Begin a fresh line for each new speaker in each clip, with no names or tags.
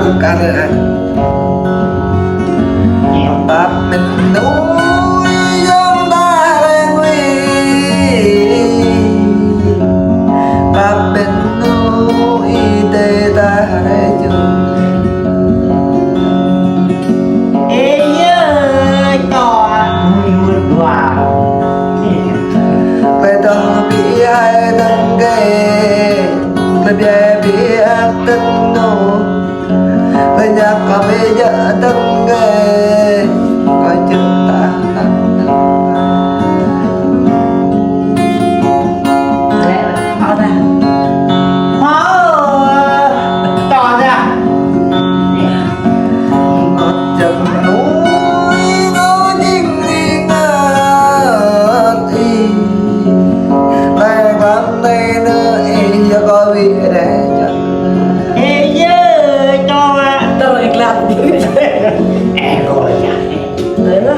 cũng cả rồi anh bác mình núi giống ta lên nguy bác mình núi tê ta để chung
ê nhớ cho mượn quà
về tao bị ai từng ghê về bia bị từng nô về nhà có bây giờ từng ghê coi chừng ta
họ ra to ra
ngọt chầm núi nó nhìn đi ngờ thì lại vắng đây nữa cho có bị để chẳng
ê nhớ cho
Tao lại làm gì
em gọi chả
đấy là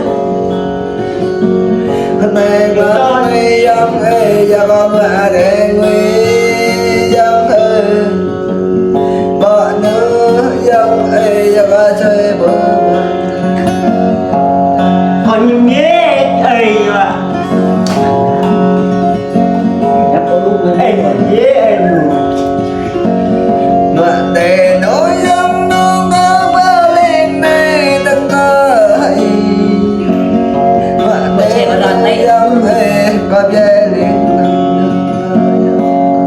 hôm nay có người dân ơi cho có mà để nguy dân ơi bọn nữ dân ơi cho có chơi bờ
còn nhiều nhé ơi mà em còn nhé em
mà để nối dân nó có bơ lên này từng cơi mà để nối dân ơi có về lên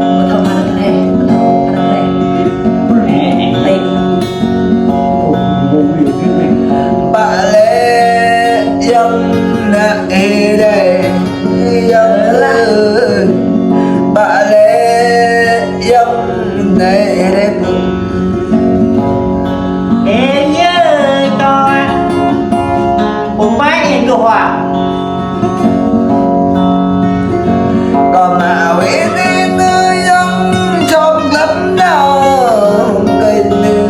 Bắt đầu ăn này Đây
bà lê dân này đây dân ơi bà lê dân này đây
ê nhớ cho một bác em cơ hòa
còn mà biết đi nơi dân trong lắm nào cây nữ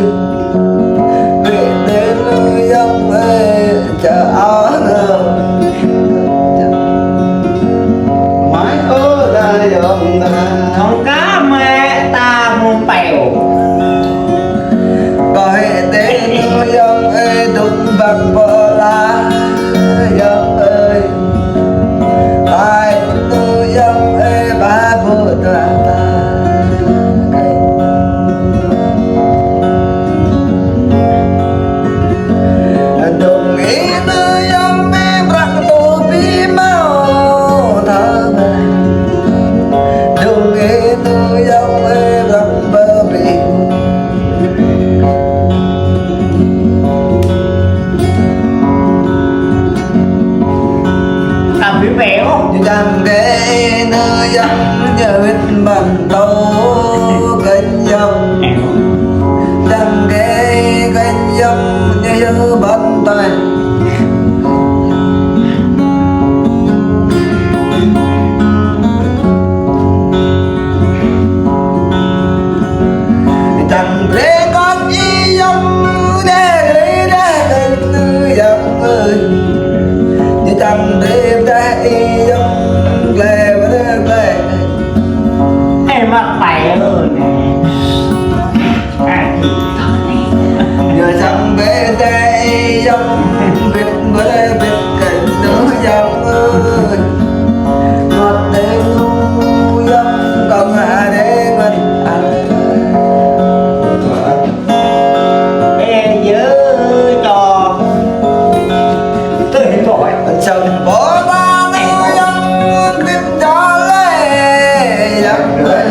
về đến nơi dân ơi chờ áo ngờ mãi ở đây dân
con cá mẹ ta muốn bèo
có hệ đến nơi dân ơi đúng bằng bờ la dân ơi ai nơi dân ơi ba vợ ta đồng ý nơi dân em rằng tôi bị mau thở đồng ý nơi dân em rằng bờ biển
làm bị bèo
chẳng để nơi dân nhớ biết bằng tàu kênh dòng chẳng để kênh dòng như bàn tay chẳng để con y dòng để kênh nơi dòng ơi chẳng để y dòng lệ lệ
em mặc bèo rồi nè
nhờ chẳng về đây dòng biết với biết cảnh nữa dòng ơi ngọt đến ngu dòng còn để mình
em nhớ cho tôi hiểu rồi
chẳng bỏ ta ngu dòng biết cho lệ dòng ơi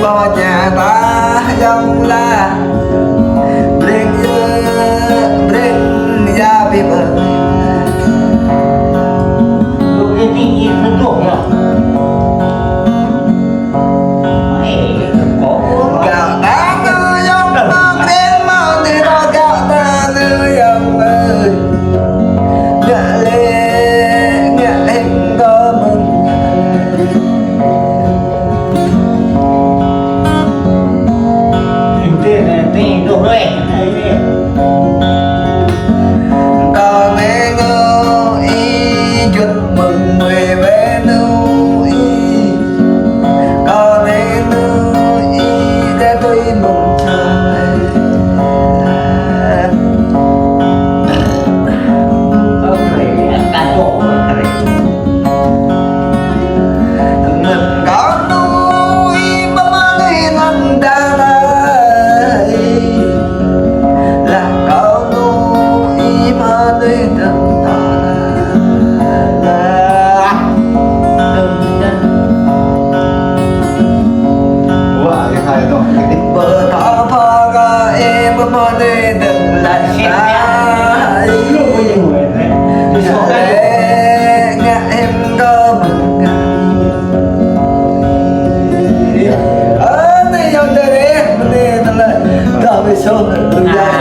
bỏ nhà ta dòng la bring ra bị bờ
Lúc cái tình nhìn phân thuộc nhở. Mày có
gạo ta như dòng mang đến mau thì đó gạo ta như dòng ơi ngã lê ngã em có mừng
Hình tiền này tình thuộc rồi.
còn nghe ngô y chúc mừng về bên núi còn nghe núi để tôi mừng trời
Ông này cả chỗ rồi.
mình có núi mà đi nằm đà đây là có núi mà đi nằm đà
Wah, cái hai đó cái đích
bờ thọ phò ga em mà đi đừng lại ta
Lúc bây giờ người đấy. Tôi sợ cái
ngã em có mừng đây dòng đây mình đi lại cả về số đừng ra